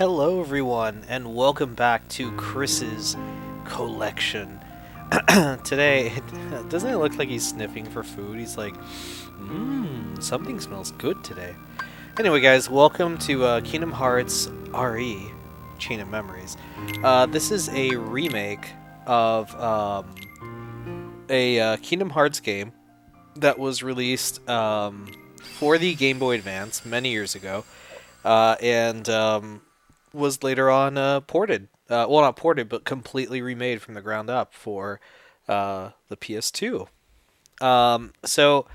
Hello, everyone, and welcome back to Chris's collection. Today, doesn't it look like he's sniffing for food? He's like, something smells good today. Anyway, guys, welcome to Kingdom Hearts RE, Chain of Memories. This is a remake of a Kingdom Hearts game that was released for the Game Boy Advance many years ago. And was later on ported. Well, not ported, but completely remade from the ground up for the PS2. So,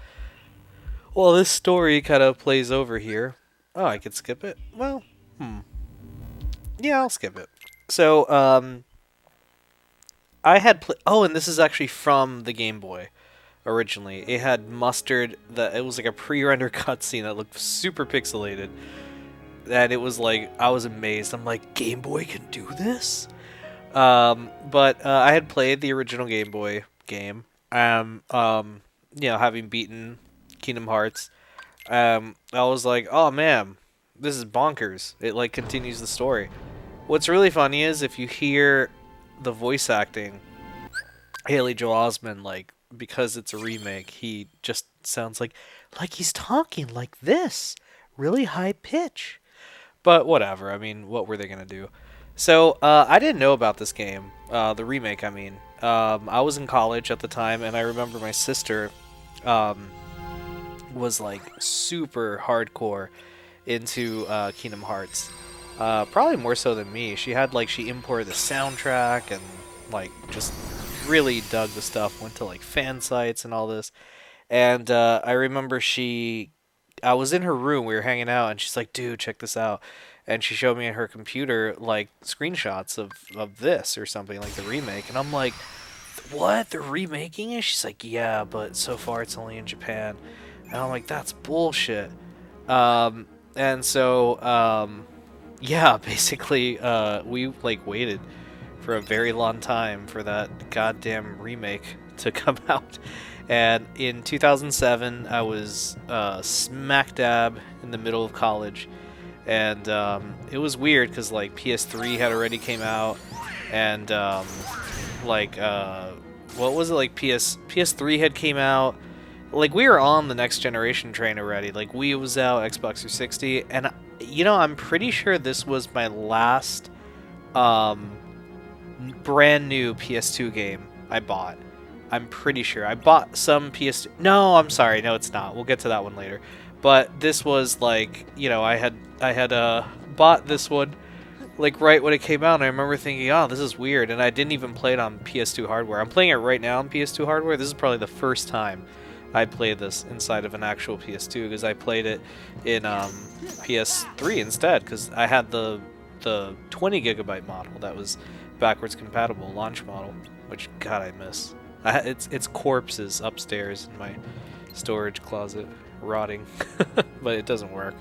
well, this story kind of plays over here. Oh, I could skip it? Well, yeah, I'll skip it. So, I had... Oh, and this is actually from the Game Boy originally. It had mustered... It was like a pre-render cutscene that looked super pixelated. And it was like, I was amazed. I'm like, Game Boy can do this? But I had played the original Game Boy game. Having beaten Kingdom Hearts, I was like, oh man, this is bonkers. It like continues the story. What's really funny is if you hear the voice acting, Haley Joel Osment, like, because it's a remake, he just sounds like he's talking like this, really high pitch. But whatever, I mean, what were they going to do? So, I didn't know about this game, the remake, I mean. I was in college at the time, and I remember my sister was, like, super hardcore into Kingdom Hearts. Probably more so than me. She imported the soundtrack and, like, just really dug the stuff, went to, like, fan sites and all this. And I remember I was in her room, we were hanging out, and she's like, dude, check this out. And she showed me in her computer, like, screenshots of this or something, like the remake. And I'm like, what? They're remaking it? She's like, yeah, but so far it's only in Japan. And I'm like, that's bullshit. And so, yeah, basically, we, like, waited for a very long time for that goddamn remake to come out. And in 2007, I was smack dab in the middle of college, and it was weird because like PS3 had already came out, and what was it, like PS3 had came out, like we were on the next generation train already. Like Wii was out, Xbox 360, and I'm pretty sure this was my last brand new PS2 game I bought. I'm pretty sure. I bought some PS2... No, I'm sorry. No, it's not. We'll get to that one later. But this was like, I had bought this one like right when it came out, and I remember thinking, oh, this is weird, and I didn't even play it on PS2 hardware. I'm playing it right now on PS2 hardware. This is probably the first time I played this inside of an actual PS2, because I played it in PS3 instead, because I had the 20 gigabyte model that was backwards compatible launch model, which, God, I miss. It's corpses upstairs in my storage closet, rotting, but it doesn't work.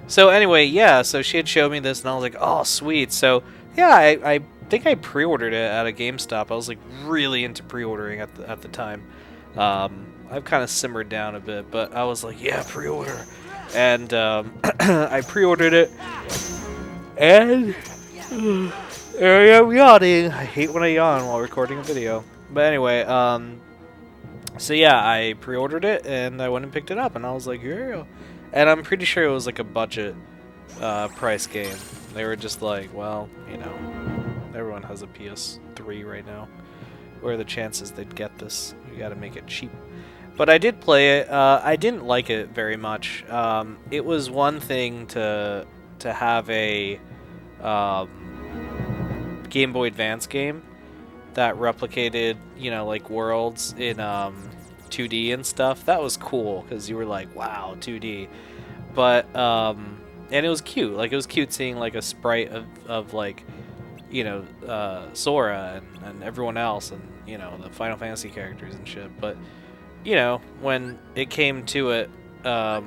So anyway, yeah, so she had showed me this, and I was like, oh, sweet. So, yeah, I think I pre-ordered it at a GameStop. I was, like, really into pre-ordering at the time. I've kind of simmered down a bit, but I was like, yeah, pre-order. And I pre-ordered it, and there I'm yawning. I hate when I yawn while recording a video. But anyway, so yeah, I pre-ordered it, and I went and picked it up, and I was like, yeah. And I'm pretty sure it was like a budget price game. They were just like, well, everyone has a PS3 right now. What are the chances they'd get this? You gotta make it cheap. But I did play it. I didn't like it very much. It was one thing to have a Game Boy Advance game that replicated, like worlds in 2D and stuff. That was cool because you were like, wow, 2D. But and it was cute. Like, it was cute seeing like a sprite of like, Sora and everyone else, and the Final Fantasy characters and shit. But when it came to it, the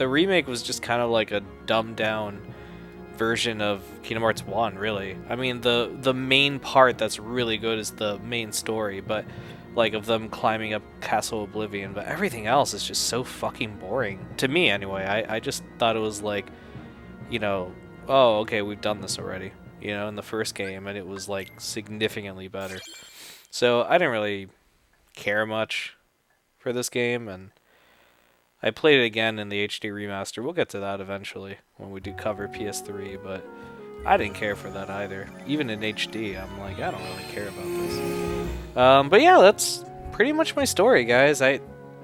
remake was just kind of like a dumbed down version of Kingdom Hearts 1, really. I mean, the main part that's really good is the main story, but like of them climbing up Castle Oblivion, but everything else is just so fucking boring. To me, anyway. I just thought it was like, oh, okay, we've done this already, you know, in the first game, and it was like significantly better. So I didn't really care much for this game, and I played it again in the HD remaster. We'll get to that eventually when we do cover PS3, but I didn't care for that either. Even in HD, I'm like, I don't really care about this. But yeah, that's pretty much my story, guys. I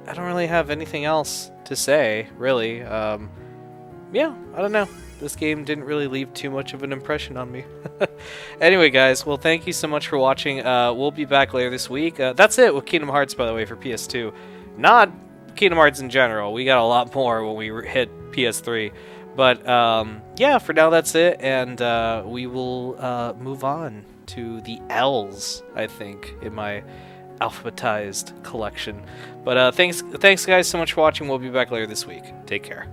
don't really have anything else to say, really. Yeah, I don't know. This game didn't really leave too much of an impression on me. Anyway, guys, well, thank you so much for watching. We'll be back later this week. That's it with Kingdom Hearts, by the way, for PS2. Not Kingdom Hearts in general. We got a lot more when we hit PS3. But, yeah, for now, that's it. And we will move on to the L's, I think, in my alphabetized collection. But thanks, guys, so much for watching. We'll be back later this week. Take care.